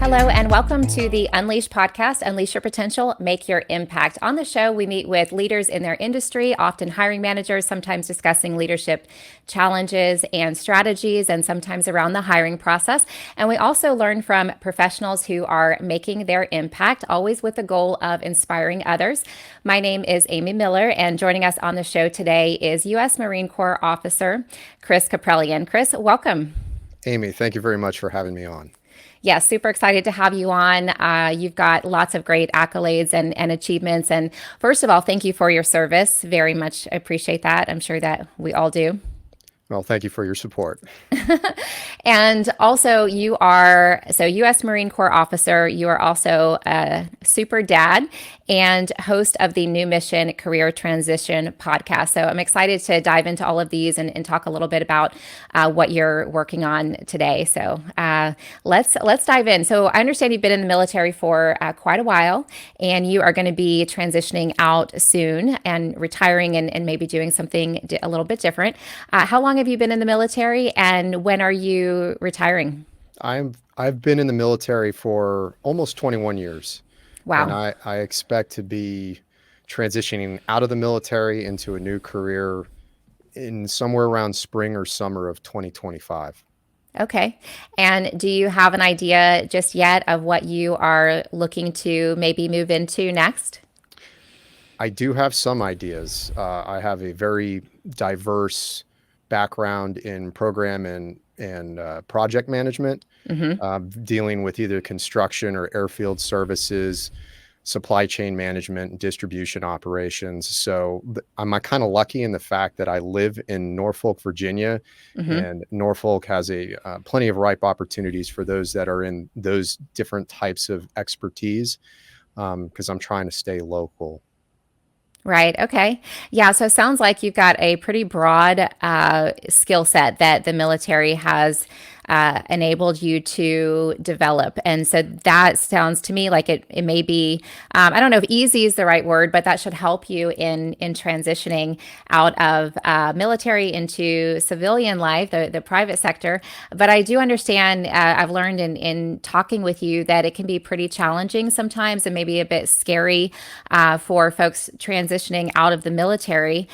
Hello, and welcome to the Unleash podcast, Unleash Your Potential, Make Your Impact. On the show, we meet with leaders in their industry, often hiring managers, sometimes discussing leadership challenges and strategies, and sometimes around the hiring process. And we also learn from professionals who are making their impact, always with the goal of inspiring others. My name is Amy Miller, and joining us on the show today is US Marine Corp Officer Chris Kaprielian. Chris, welcome. Amy, thank you very much for having me on. Yeah, super excited to have you on. You've got lots of great accolades and achievements. And first of all, thank you for your service. Very much appreciate that. I'm sure that we all do. Well, thank you for your support. And also you are, US Marine Corps Officer, you are also a super dad and host of the New Mission Career Transition podcast. So I'm excited to dive into all of these and talk a little bit about what you're working on today. So let's dive in. So I understand you've been in the military for quite a while, and you are going to be transitioning out soon and retiring and maybe doing something a little bit different. How long have you been in the military, and when are you retiring? I've been in the military for almost 21 years. Wow. And I expect to be transitioning out of the military into a new career in somewhere around spring or summer of 2025. Okay. And do you have an idea just yet of what you are looking to maybe move into next? I do have some ideas. I have a very diverse background in program and project management, dealing with either construction or airfield services, supply chain management, distribution operations. So I'm kind of lucky in the fact that I live in Norfolk, Virginia, and Norfolk has plenty of ripe opportunities for those that are in those different types of expertise, because I'm trying to stay local. Right. Okay. Yeah. So it sounds like you've got a pretty broad skill set that the military has enabled you to develop. And so that sounds to me like it may be, I don't know if easy is the right word, but that should help you in transitioning out of military into civilian life, the private sector. But I do understand, I've learned in talking with you that it can be pretty challenging sometimes and maybe a bit scary for folks transitioning out of the military.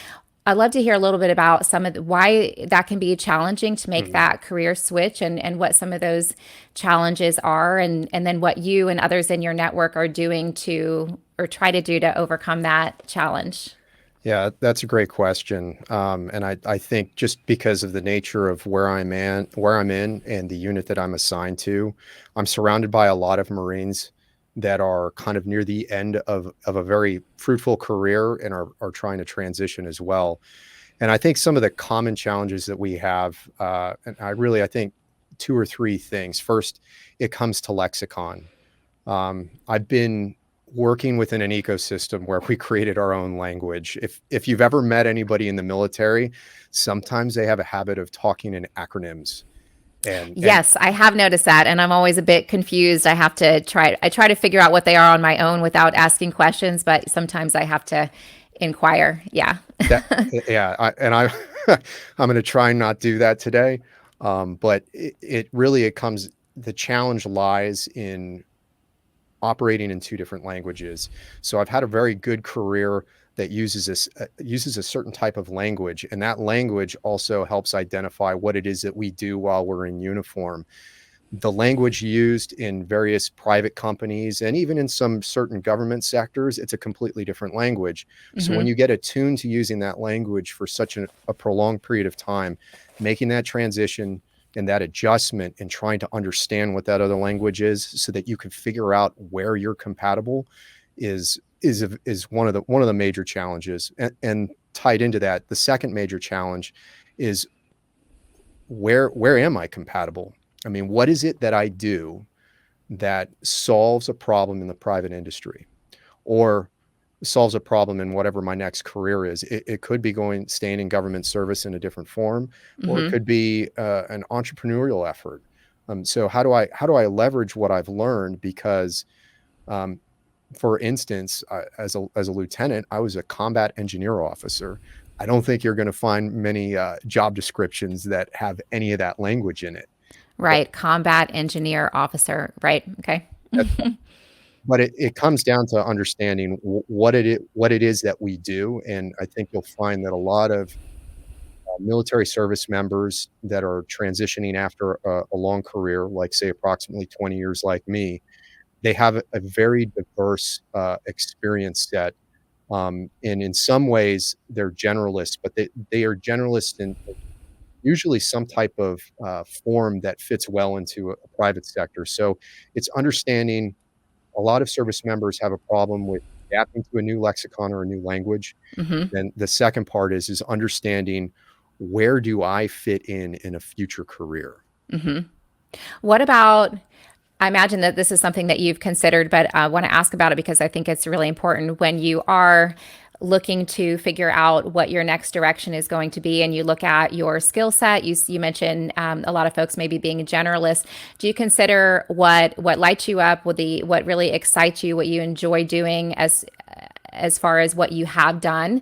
I'd love to hear a little bit about some of why that can be challenging to make that career switch and what some of those challenges are, and then what you and others in your network are doing or try to do to overcome that challenge. Yeah, that's a great question. And I think just because of the nature of where I'm in and the unit that I'm assigned to, I'm surrounded by a lot of Marines that are kind of near the end of a very fruitful career and are trying to transition as well. And I think some of the common challenges that we have, and I think two or three things. First, it comes to lexicon. I've been working within an ecosystem where we created our own language. If you've ever met anybody in the military, sometimes they have a habit of talking in acronyms. Yes, I have noticed that, and I'm always a bit confused. I try to figure out what they are on my own without asking questions, but sometimes I have to inquire. Yeah. I'm going to try and not do that today. But the challenge lies in operating in two different languages. So I've had a very good career that uses a certain type of language, and that language also helps identify what it is that we do while we're in uniform. The language used in various private companies and even in some certain government sectors, it's a completely different language. So when you get attuned to using that language for such a prolonged period of time, making that transition and that adjustment and trying to understand what that other language is so that you can figure out where you're compatible is one of the major challenges. And tied into that, the second major challenge is where am I compatible? I mean, what is it that I do that solves a problem in the private industry or solves a problem in whatever my next career is? It could be staying in government service in a different form, or it could be an entrepreneurial effort. So how do I leverage what I've learned? Because um, for instance, as a lieutenant, I was a combat engineer officer. I don't think you're going to find many job descriptions that have any of that language in it. But Right. Combat engineer officer. Right. Okay. that's but it comes down to understanding what it is that we do, and I think you'll find that a lot of military service members that are transitioning after a long career, like say approximately 20 years, like me, they have a very diverse experience set. And in some ways, they're generalists, but they are generalists in usually some type of form that fits well into a private sector. So it's understanding a lot of service members have a problem with adapting to a new lexicon or a new language. Hmm. Then the second part is understanding where do I fit in a future career? Hmm. What about, I imagine that this is something that you've considered, but I want to ask about it because I think it's really important when you are looking to figure out what your next direction is going to be and you look at your skill set. You mentioned a lot of folks maybe being a generalist. Do you consider what lights you up, what really excites you, what you enjoy doing as far as what you have done?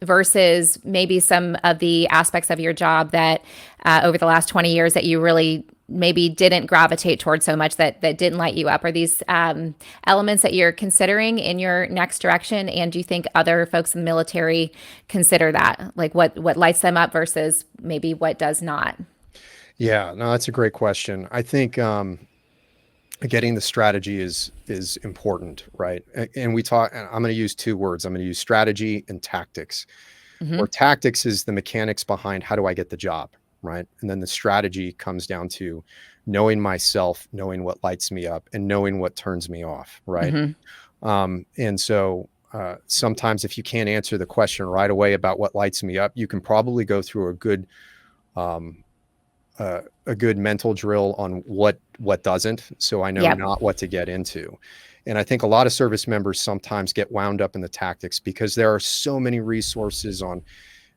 Versus maybe some of the aspects of your job that over the last 20 years that you really maybe didn't gravitate towards so much that didn't light you up? Are these elements that you're considering in your next direction? And do you think other folks in the military consider that? Like what lights them up versus maybe what does not? Yeah, no, that's a great question. I think getting the strategy is important, right? And we talk. And I'm going to use two words. I'm going to use strategy and tactics. Where Hmm. tactics is the mechanics behind how do I get the job, right? And then the strategy comes down to knowing myself, knowing what lights me up, and knowing what turns me off, right? Hmm. And so sometimes if you can't answer the question right away about what lights me up, you can probably go through um, a good mental drill on what doesn't, so I know Yep. not what to get into. And I think a lot of service members sometimes get wound up in the tactics because there are so many resources on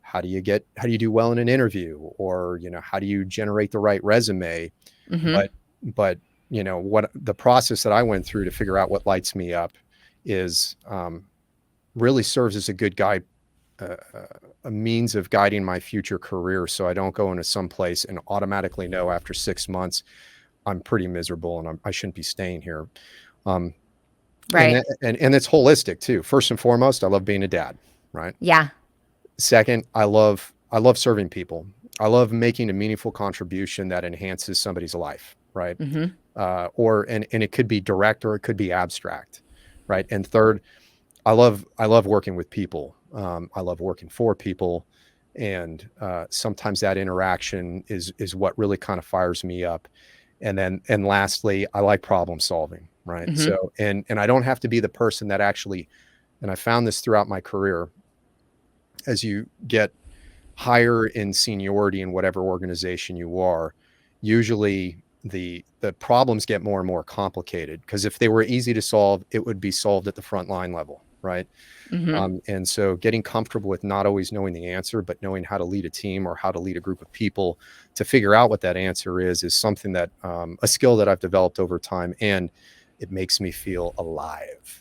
how do you do well in an interview, or how do you generate the right resume. Hmm. But but what the process that I went through to figure out what lights me up is really serves as a good guide, a means of guiding my future career, so I don't go into some place and automatically know after 6 months I'm pretty miserable and I shouldn't be staying here. Um, and, Right. that, and it's holistic too. First and foremost, I love being a dad, right? Yeah. Second, I love serving people. I love making a meaningful contribution that enhances somebody's life, right? Hmm. And it could be direct or it could be abstract, right? And third, I love working with people. I love working for people, and sometimes that interaction is what really kind of fires me up. And lastly, I like problem solving, right? Hmm. So and I don't have to be the person that actually, and I found this throughout my career, as you get higher in seniority in whatever organization you are, usually the problems get more and more complicated, because if they were easy to solve, it would be solved at the front line level, right? Hmm. And so getting comfortable with not always knowing the answer, but knowing how to lead a team or how to lead a group of people to figure out what that answer is something that a skill that I've developed over time, and it makes me feel alive.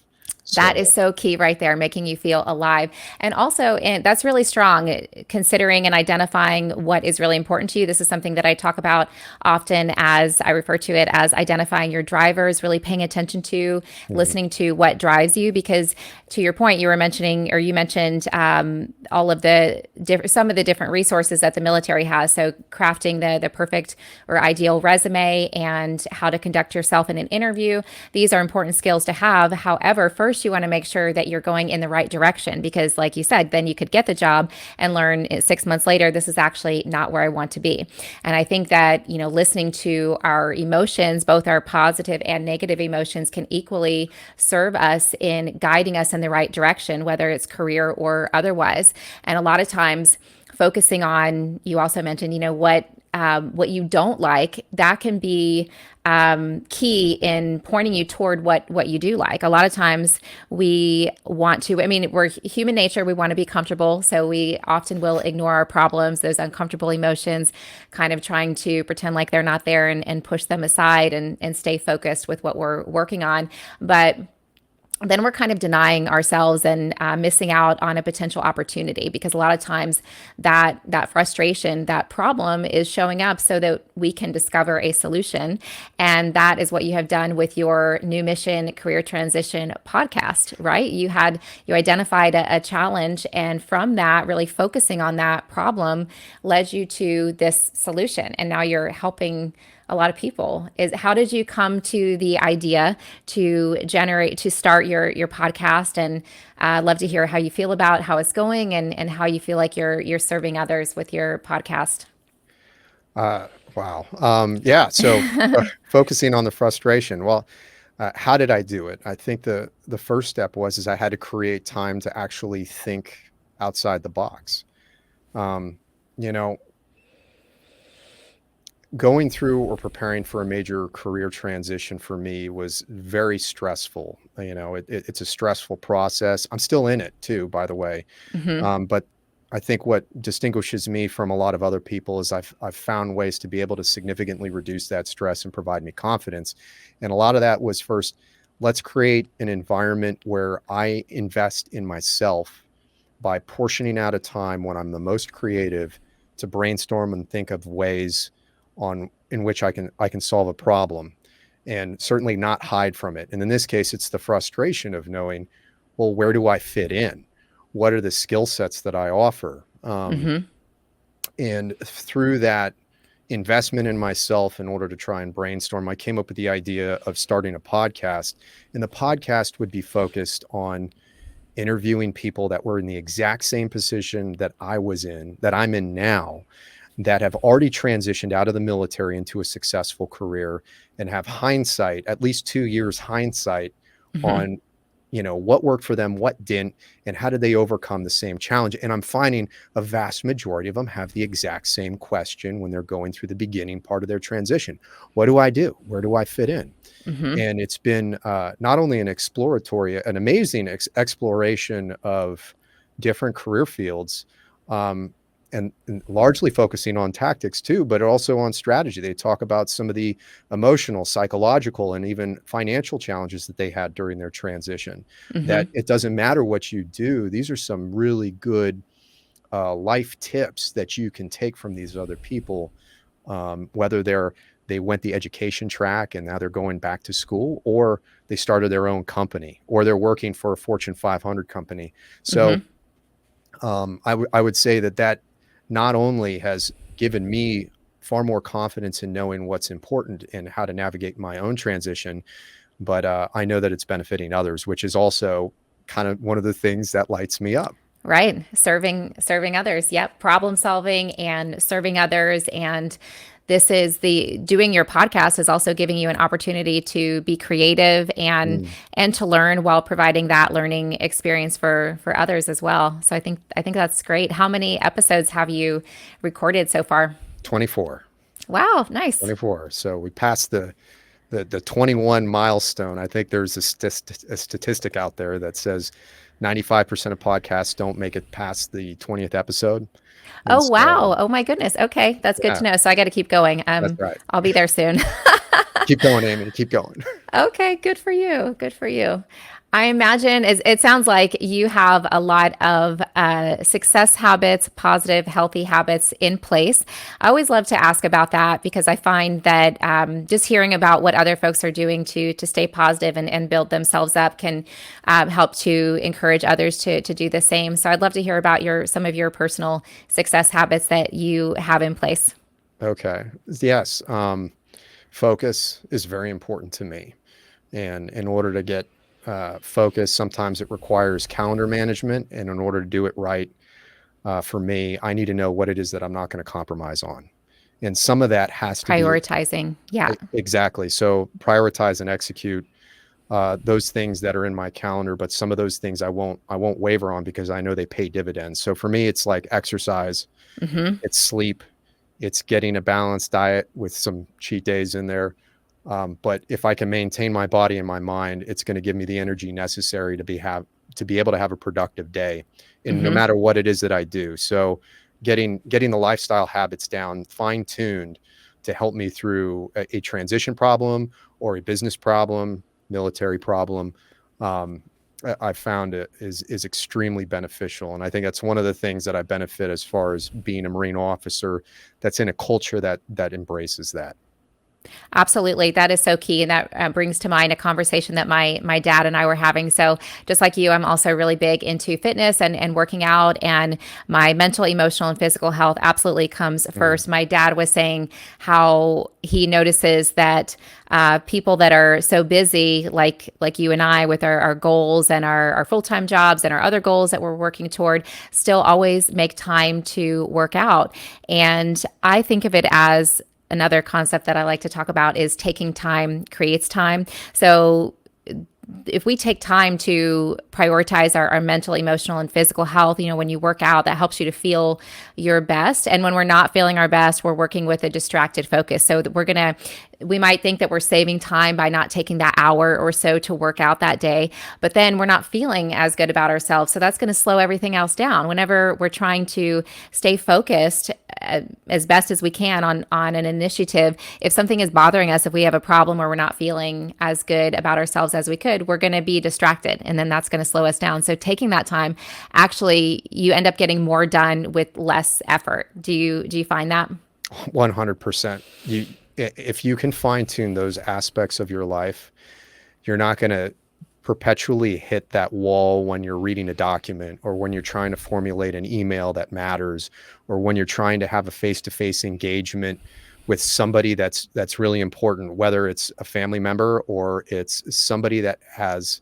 That So is so key right there, making you feel alive. And also, and that's really strong, considering and identifying what is really important to you. This is something that I talk about often, as I refer to it as identifying your drivers, really paying attention to, mhm, listening to what drives you. Because to your point, you were mentioning, or you mentioned all of the some of the different resources that the military has. So crafting the perfect or ideal resume and how to conduct yourself in an interview. These are important skills to have. However, first you want to make sure that you're going in the right direction because, like you said, then you could get the job and learn 6 months later, this is actually not where I want to be. And I think that, listening to our emotions, both our positive and negative emotions, can equally serve us in guiding us in the right direction, whether it's career or otherwise. And a lot of times, focusing on, you also mentioned, what what you don't like, that can be key in pointing you toward what you do like. A lot of times we want to, I mean, we're human nature, we want to be comfortable. So we often will ignore our problems, those uncomfortable emotions, kind of trying to pretend like they're not there and push them aside and stay focused with what we're working on. But then we're kind of denying ourselves and missing out on a potential opportunity, because a lot of times that frustration, that problem is showing up so that we can discover a solution. And that is what you have done with your New Mission Career Transition podcast, right? You identified a challenge, and from that, really focusing on that problem led you to this solution. And now you're helping a lot of people. Is how did you come to the idea to start your podcast? And I'd love to hear how you feel about how it's going, and how you feel like you're serving others with your podcast. Wow. Yeah. So focusing on the frustration. Well, how did I do it? I think the first step is I had to create time to actually think outside the box. Um, you know, Going through or preparing for a major career transition for me was very stressful. It's a stressful process. I'm still in it too, by the way. Hmm. But I think what distinguishes me from a lot of other people is I've found ways to be able to significantly reduce that stress and provide me confidence. And a lot of that was, first, let's create an environment where I invest in myself by portioning out a time when I'm the most creative to brainstorm and think of ways in which I can solve a problem, and certainly not hide from it. And in this case, it's the frustration of knowing, well, where do I fit in? What are the skill sets that I offer? Hmm. And through that investment in myself, in order to try and brainstorm, I came up with the idea of starting a podcast. And the podcast would be focused on interviewing people that were in the exact same position that I'm in now, that have already transitioned out of the military into a successful career, and have hindsight, at least 2 years hindsight, Hmm. on what worked for them, what didn't, and how did they overcome the same challenge. And I'm finding a vast majority of them have the exact same question when they're going through the beginning part of their transition. What do I do? Where do I fit in? Hmm. And it's been not only an amazing exploration of different career fields, um, and largely focusing on tactics too, but also on strategy. They talk about some of the emotional, psychological, and even financial challenges that they had during their transition. Hmm. That it doesn't matter what you do. These are some really good life tips that you can take from these other people, whether they went the education track and now they're going back to school, or they started their own company, or they're working for a Fortune 500 company. So Hmm. I would say that not only has given me far more confidence in knowing what's important and how to navigate my own transition, but I know that it's benefiting others, which is also kind of one of the things that lights me up. Right. Serving others. Yep. Problem solving and serving others. And this is the doing your podcast is also giving you an opportunity to be creative Mm. and to learn while providing that learning experience for others as well. So I think that's great. How many episodes have you recorded so far? 24. Wow, nice. 24. So we passed the 21 milestone. I think there's a statistic out there that says 95% of podcasts don't make it past the 20th episode. And Oh so, wow. Oh my goodness. Okay, that's good yeah, to know. So I got to keep going. that's right. I'll be there soon. Keep going, Amy. Keep going. Okay, good for you. Good for you. I imagine it sounds like you have a lot of success habits, positive, healthy habits in place. I always love to ask about that, because I find that just hearing about what other folks are doing to stay positive and build themselves up can help to encourage others to do the same. So I'd love to hear about some of your personal success habits that you have in place. Okay. Yes. Focus is very important to me. And in order to get focus, sometimes it requires calendar management. And in order to do it right, for me, I need to know what it is that I'm not going to compromise on. And some of that has to be Prioritizing. Yeah. exactly. So prioritize and execute those things that are in my calendar, but some of those things I won't waver on, because I know they pay dividends. So for me, it's like exercise, Hmm. it's sleep, It's getting a balanced diet with some cheat days in there. But if I can maintain my body and my mind, it's going to give me the energy necessary to be able to have a productive day, and no Hmm. matter what it is that I do. So getting the lifestyle habits down, fine tuned to help me through a transition problem or a business problem, military problem. Um, I found it is extremely beneficial, and I think that's one of the things that I benefit as far as being a Marine officer that's in a culture that embraces that. Absolutely. That is so key. And that brings to mind a conversation that my dad and I were having. So, just like you, I'm also really big into fitness and working out, and my mental, emotional, and physical health absolutely comes Mm. first. My dad was saying how he notices that people that are so busy, like you and I, with our goals and our full time jobs and our other goals that we're working toward, still always make time to work out. And I think of it as another concept that I like to talk about is taking time creates time. So if we take time to prioritize our mental, emotional, and physical health, when you work out, that helps you to feel your best. And when we're not feeling our best, we're working with a distracted focus. So that we might think that we're saving time by not taking that hour or so to work out that day, but then we're not feeling as good about ourselves. So that's going to slow everything else down. Whenever we're trying to stay focused as best as we can on an initiative, if something is bothering us, if we have a problem where we're not feeling as good about ourselves as we could, we're going to be distracted, and then that's going to slow us down. So taking that time, actually, you end up getting more done with less effort. Do you find that? 100%. If you can fine tune those aspects of your life, you're not going to perpetually hit that wall when you're reading a document, or when you're trying to formulate an email that matters, or when you're trying to have a face-to-face engagement with somebody that's really important, whether it's a family member or it's somebody that has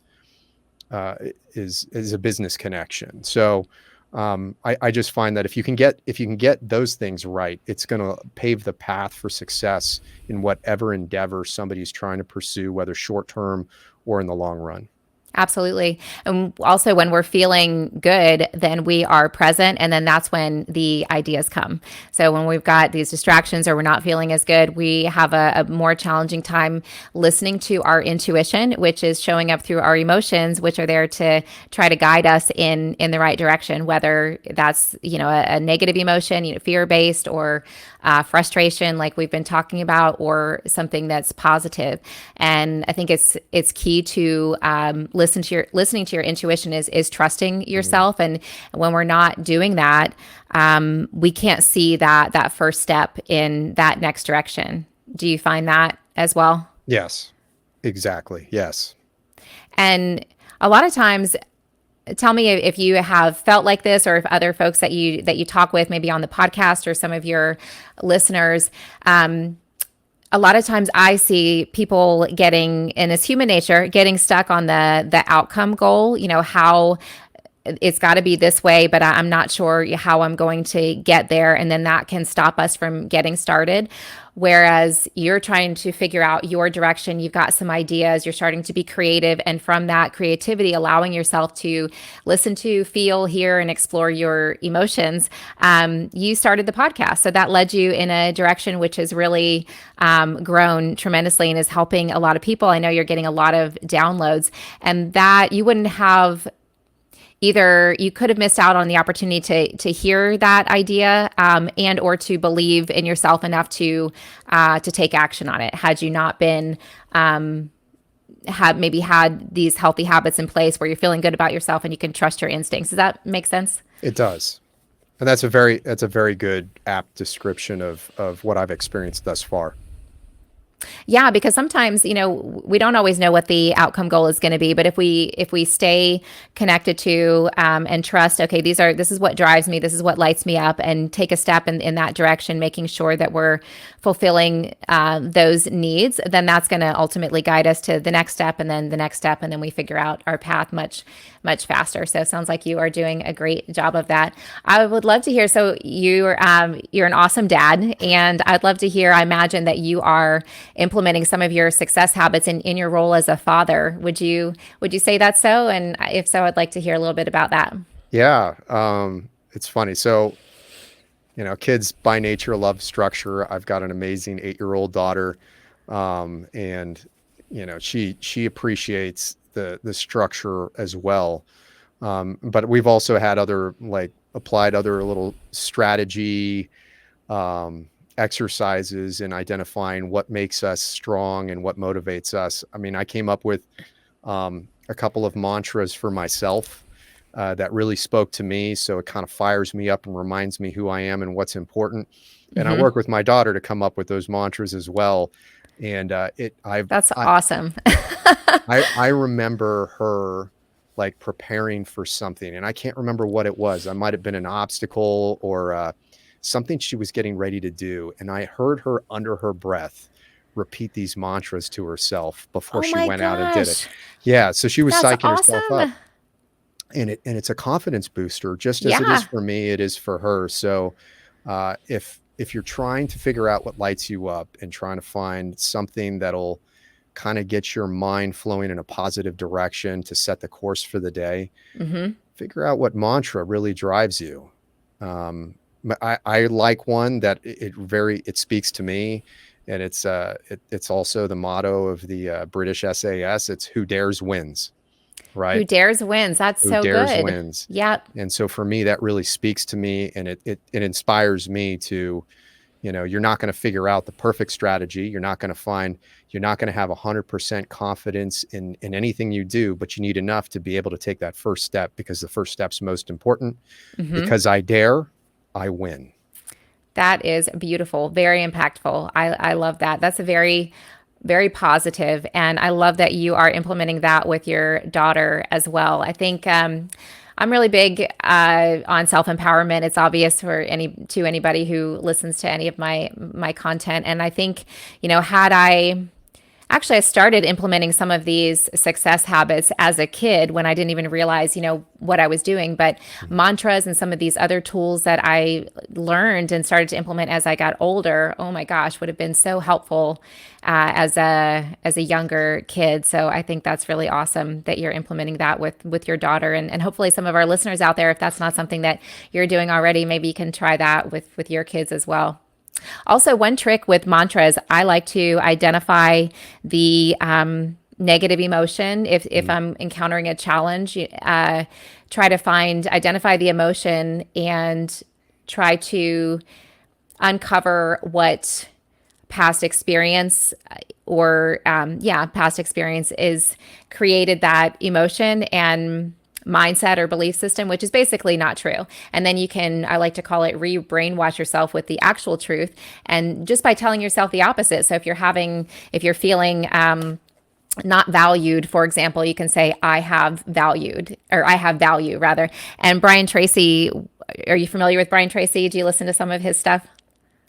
uh, is a business connection. So I just find that if you can get those things right, it's going to pave the path for success in whatever endeavor somebody's trying to pursue, whether short term or in the long run. Absolutely. And also, when we're feeling good, then we are present. And then that's when the ideas come. So, when we've got these distractions or we're not feeling as good, we have a more challenging time listening to our intuition, which is showing up through our emotions, which are there to try to guide us in the right direction, whether that's, a negative emotion, fear based, or frustration, like we've been talking about, or something that's positive. And I think it's key to listening to your intuition is trusting Mm. yourself. And when we're not doing that, we can't see that first step in that next direction. Do you find that as well? Yes, exactly. Yes. And a lot of times, tell me if you have felt like this, or if other folks that you talk with, maybe on the podcast, or some of your listeners, a lot of times I see people getting, and it's human nature, getting stuck on the outcome goal, how it's got to be this way, but I'm not sure how I'm going to get there. And then that can stop us from getting started. Whereas you're trying to figure out your direction, you've got some ideas, you're starting to be creative. And from that creativity, allowing yourself to listen to, feel, hear, and explore your emotions, you started the podcast. So that led you in a direction which has really grown tremendously and is helping a lot of people. I know you're getting a lot of downloads, and that you wouldn't have, either you could have missed out on the opportunity to hear that idea, and or to believe in yourself enough to take action on it, had you not been had these healthy habits in place where you're feeling good about yourself and you can trust your instincts. Does that make sense? It does. And that's a very good apt description of what I've experienced thus far. Yeah, because sometimes, we don't always know what the outcome goal is going to be, but if we stay connected to, and trust, okay, this is what drives me, this is what lights me up, and take a step in that direction, making sure that we're fulfilling those needs, then that's going to ultimately guide us to the next step, and then the next step, and then we figure out our path much faster. So it sounds like you are doing a great job of that. I would love to hear. So you're an awesome dad, and I'd love to hear. I imagine that you are implementing some of your success habits in your role as a father. Would you say that's so? And if so, I'd like to hear a little bit about that. Yeah. It's funny. So, kids by nature love structure. I've got an amazing 8-year-old daughter, and she appreciates the structure as well. But we've also had applied other little strategy exercises in identifying what makes us strong and what motivates us. I mean, I came up with a couple of mantras for myself that really spoke to me. So it kind of fires me up and reminds me who I am and what's important. And I Hmm. work with my daughter to come up with those mantras as well. And That's awesome. I remember her like preparing for something, and I can't remember what it was. I might have been an obstacle or something she was getting ready to do. And I heard her under her breath repeat these mantras to herself before Oh she my went out and did it. gosh. Yeah. So she was That's psyching herself up. awesome. And it's a confidence booster, just as it is Yeah. for me, it is for her. So if you're trying to figure out what lights you up and trying to find something that'll kind of get your mind flowing in a positive direction to set the course for the day, Hmm. figure out what mantra really drives you. I like one that it speaks to me, and it's also the motto of the British SAS. It's "Who dares wins," Who right? dares wins. That's Who so dares good. wins. Yep. And so for me, that really speaks to me, and it inspires me to, you're not going to figure out the perfect strategy. You're not going to have 100% confidence in anything you do, but you need enough to be able to take that first step, because the first step's most important. Hmm. Because I dare, I win. That is beautiful. Very impactful. I love that. That's a very, very positive, and I love that you are implementing that with your daughter as well. I think I'm really big on self empowerment. It's obvious for anybody who listens to any of my content, and I think had I actually, I started implementing some of these success habits as a kid when I didn't even realize, what I was doing. But Mhm. mantras and some of these other tools that I learned and started to implement as I got older, oh my gosh, would have been so helpful as a younger kid. So I think that's really awesome that you're implementing that with your daughter, and hopefully some of our listeners out there, if that's not something that you're doing already, maybe you can try that with your kids as well. Also, one trick with mantras, I like to identify the negative emotion. If Mhm. I'm encountering a challenge, try to identify the emotion and try to uncover what past experience past experience is created that emotion and mindset or belief system, which is basically not true. And then you can, I like to call it, re-brainwash yourself with the actual truth, and just by telling yourself the opposite. So if you're feeling not valued, for example, you can say, I have valued, or I have value rather. And Brian Tracy, are you familiar with Brian Tracy? Do you listen to some of his stuff?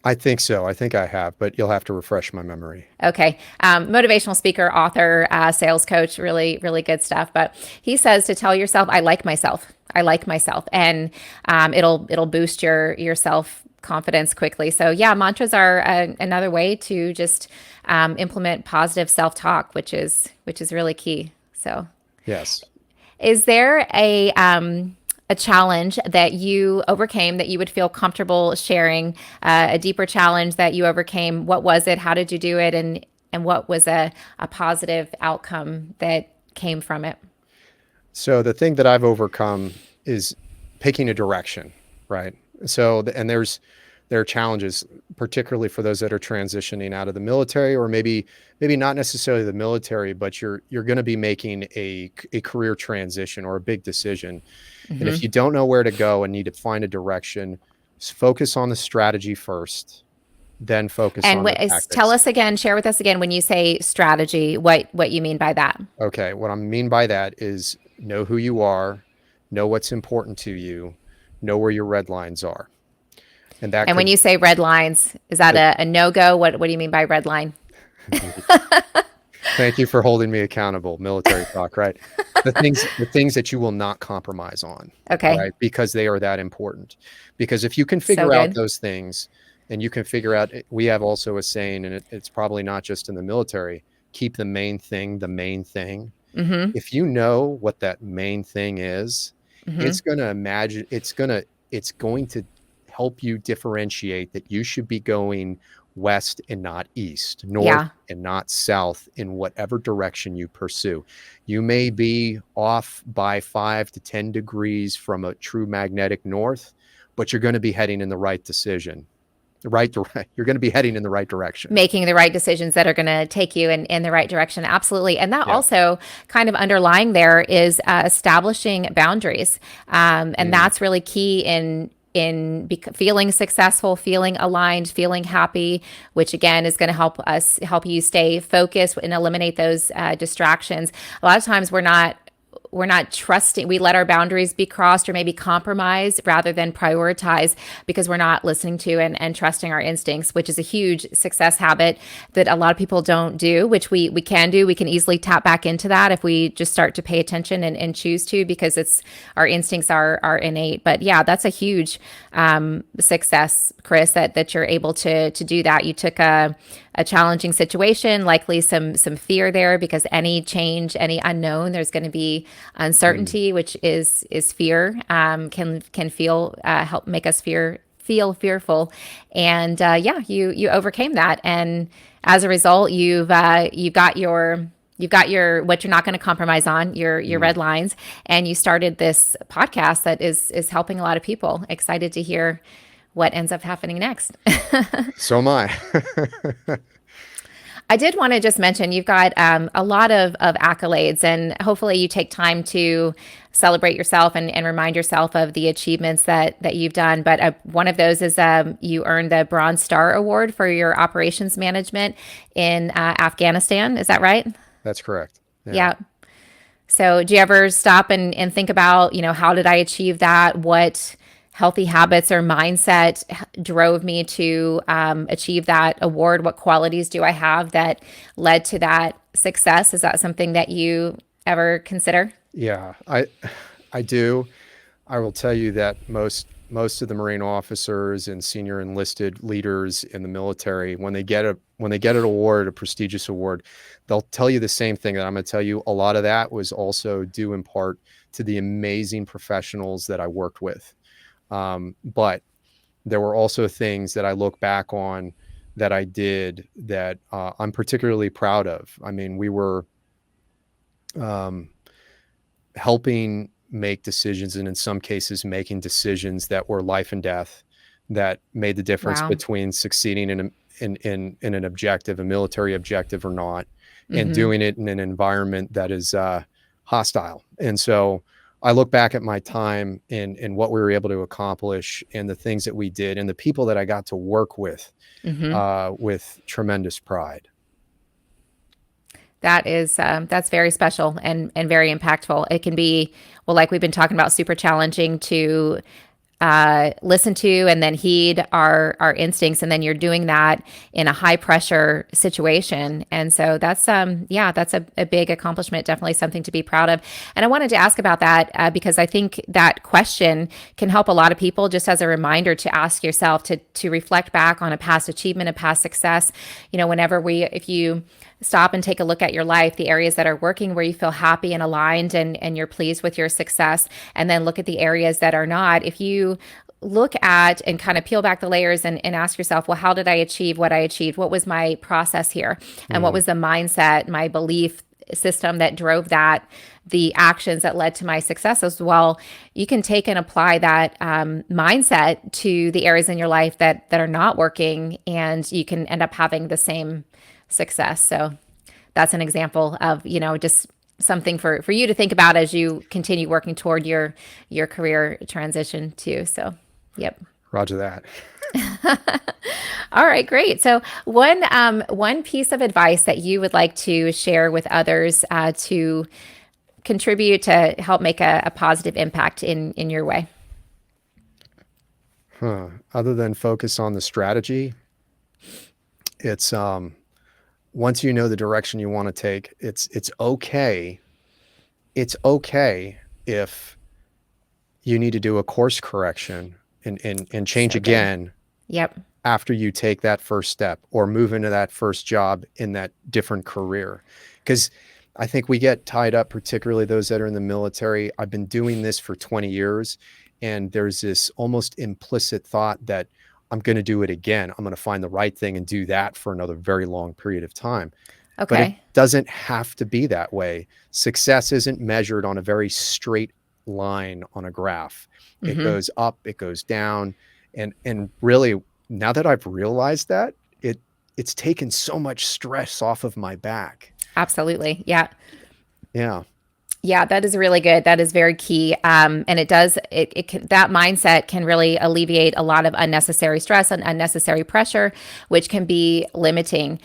I think so. I think I have, but you'll have to refresh my memory. Okay. Motivational speaker, author, sales coach, really, really good stuff. But he says to tell yourself, I like myself. I like myself. And it'll boost your self confidence quickly. So yeah, mantras are another way to just implement positive self talk, which is really key. So Yes. is there a challenge that you overcame that you would feel comfortable sharing? A deeper challenge that you overcame? What was it? How did you do it? And what was a positive outcome that came from it? So the thing that I've overcome is picking a direction, right? And there are challenges, particularly for those that are transitioning out of the military, or maybe not necessarily the military, but you're going to be making a career transition or a big decision. And if Hmm. you don't know where to go and need to find a direction, focus on the strategy first, then focus And on the tell tactics. us again, share with us again when you say strategy, what you mean by that. Okay, what I mean by that is know who you are, know what's important to you, know where your red lines are. And that And when could you say red lines, is that that a no go? What do you mean by red line? Thank you for holding me accountable, military talk, right? The things that you will not compromise on, Okay, right? Because they are that important. Because if you can so figure out good. those things, and you can figure out, we have also a saying, and it's probably not just in the military, keep the main thing the main thing. Hmm. If you know what that main thing is, Hmm. it's going to help you differentiate that you should be going west and not east, north Yeah. and not south in whatever direction you pursue. You may be off by 5 to 10 degrees from a true magnetic north, but you're going to be heading in the right decision. You're going to be heading in the right direction. Making the right decisions that are going to take you in the right direction. Absolutely. And that Yeah. also kind of underlying there is establishing boundaries. And that's really key feeling successful, feeling aligned, feeling happy, which again is going to help you stay focused and eliminate those distractions. A lot of times we're not trusting. We let our boundaries be crossed or maybe compromised rather than prioritize because we're not listening to and trusting our instincts, which is a huge success habit that a lot of people don't do, which we can do. We can easily tap back into that if we just start to pay attention and choose to, because it's our instincts are innate. But yeah, that's a huge success, Chris, that you're able to do that. You took a challenging situation, likely some fear there, because any change, any unknown, there's going to be uncertainty, which is fear. Can feel help make us feel fearful, and yeah, you overcame that, and as a result, you've got your what you're not going to compromise on, your red lines, and you started this podcast that is helping a lot of people. Excited to hear what ends up happening next. So am I. I did want to just mention you've got a lot of accolades, and hopefully you take time to celebrate yourself and remind yourself of the achievements that you've done. But one of those is you earned the Bronze Star Award for your operations management in Afghanistan. Is that right? That's correct. Yeah. So do you ever stop and think about, how did I achieve that? What healthy habits or mindset drove me to achieve that award? What qualities do I have that led to that success? Is that something that you ever consider? Yeah, I do. I will tell you that most of the Marine officers and senior enlisted leaders in the military, when they get an award, a prestigious award, they'll tell you the same thing that I'm going to tell you. A lot of that was also due in part to the amazing professionals that I worked with. But there were also things that I look back on that I did that I'm particularly proud of. I mean, we were helping make decisions, and in some cases making decisions that were life and death, that made the difference Wow. between succeeding in an objective, a military objective or not, and doing it in an environment that is hostile. And so I look back at my time and what we were able to accomplish and the things that we did and the people that I got to work with tremendous pride. That's very special and very impactful. It can be, well, like we've been talking about, super challenging to listen to and then heed our instincts, and then you're doing that in a high pressure situation. And so that's a big accomplishment, definitely something to be proud of. And I wanted to ask about that because I think that question can help a lot of people, just as a reminder to ask yourself to reflect back on a past achievement, a past success. If you stop and take a look at your life, the areas that are working where you feel happy and aligned and you're pleased with your success, and then look at the areas that are not. If you look at and kind of peel back the layers and ask yourself, well, how did I achieve what I achieved? What was my process here? And what was the mindset, my belief system that drove that, the actions that led to my success as well? You can take and apply that mindset to the areas in your life that are not working, and you can end up having the same success. So that's an example of, just something for you to think about as you continue working toward your career transition too. So, yep. Roger that. All right, great. So one piece of advice that you would like to share with others to contribute to help make a positive impact in your way. Other than focus on the strategy, it's once you know the direction you want to take, it's okay. It's okay if you need to do a course correction and change again. Yep. After you take that first step or move into that first job in that different career. Because I think we get tied up, particularly those that are in the military. I've been doing this for 20 years and there's this almost implicit thought that I'm going to do it again. I'm going to find the right thing and do that for another very long period of time. But it Okay. doesn't have to be that way. Success isn't measured on a very straight line on a graph. It Hmm. goes up, it goes down. And really, now that I've realized that, it's taken so much stress off of my back. Absolutely. Yeah. Yeah. Yeah, that is really good. That is very key. And it does, it can, that mindset can really alleviate a lot of unnecessary stress and unnecessary pressure, which can be limiting.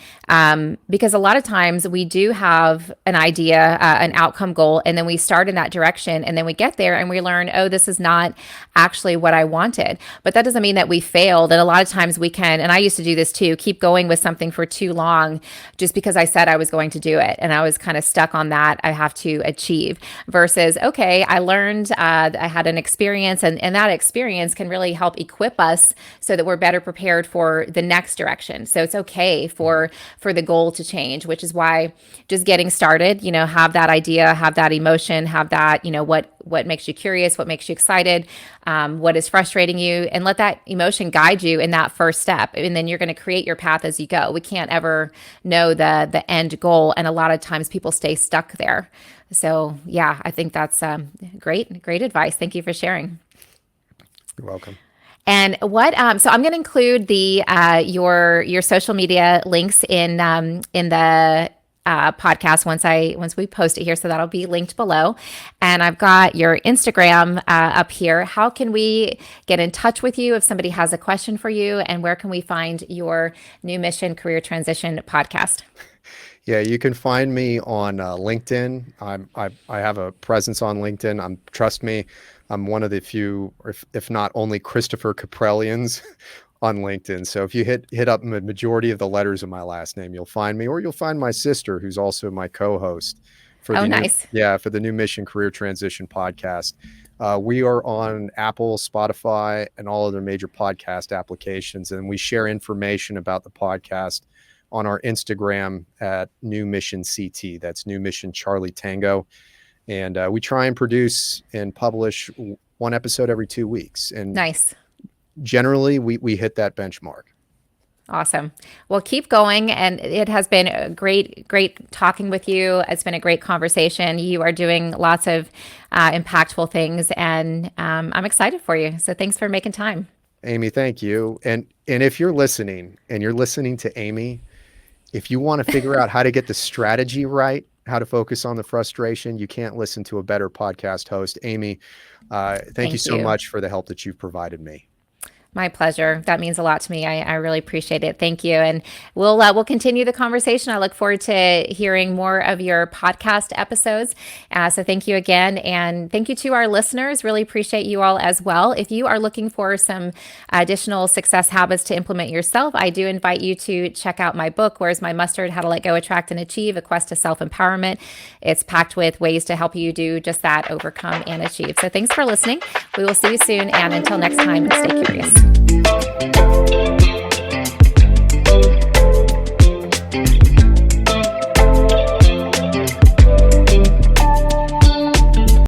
Because a lot of times we do have an idea, an outcome goal, and then we start in that direction and then we get there and we learn, oh, this is not actually what I wanted. But that doesn't mean that we failed. And a lot of times we can, and I used to do this too, keep going with something for too long just because I said I was going to do it. And I was kind of stuck on that. I have to achieve versus, okay, I learned, I had an experience, and that experience can really help equip us so that we're better prepared for the next direction. So it's okay for the goal to change, which is why just getting started, have that idea, have that emotion, have that, what makes you curious, what makes you excited, what is frustrating you, and let that emotion guide you in that first step. And then you're going to create your path as you go. We can't ever know the end goal. And a lot of times people stay stuck there. So yeah, I think that's great advice. Thank you for sharing. You're welcome. And what? So I'm going to include the your social media links in the podcast once we post it here, so that'll be linked below. And I've got your Instagram up here. How can we get in touch with you if somebody has a question for you? And where can we find your New Mission Career Transition podcast? Yeah, you can find me on LinkedIn. I have a presence on LinkedIn. Trust me, I'm one of the few, if not only, Christopher Kaprielians on LinkedIn. So if you hit up the majority of the letters of my last name, you'll find me, or you'll find my sister, who's also my co-host for Oh, the nice. New Mission Career Transition podcast. We are on Apple, Spotify, and all other major podcast applications, and we share information about the podcast on our Instagram at New Mission CT. That's New Mission Charlie Tango. And we try and produce and publish one episode every 2 weeks. And Nice. generally, we hit that benchmark. Awesome. Well, keep going. And it has been a great talking with you. It's been a great conversation. You are doing lots of impactful things, and I'm excited for you. So thanks for making time. Amy, thank you. And if you're listening and you're listening to Amy, if you want to figure out how to get the strategy right, how to focus on the frustration, you can't listen to a better podcast host. Amy, thank you so much for the help that you've provided me. My pleasure. That means a lot to me. I really appreciate it. Thank you. And we'll continue the conversation. I look forward to hearing more of your podcast episodes. So thank you again. And thank you to our listeners. Really appreciate you all as well. If you are looking for some additional success habits to implement yourself, I do invite you to check out my book, Where's My Mustard? How to Let Go, Attract, and Achieve, A Quest to Self-Empowerment. It's packed with ways to help you do just that, overcome and achieve. So thanks for listening. We will see you soon. And until next time, stay curious.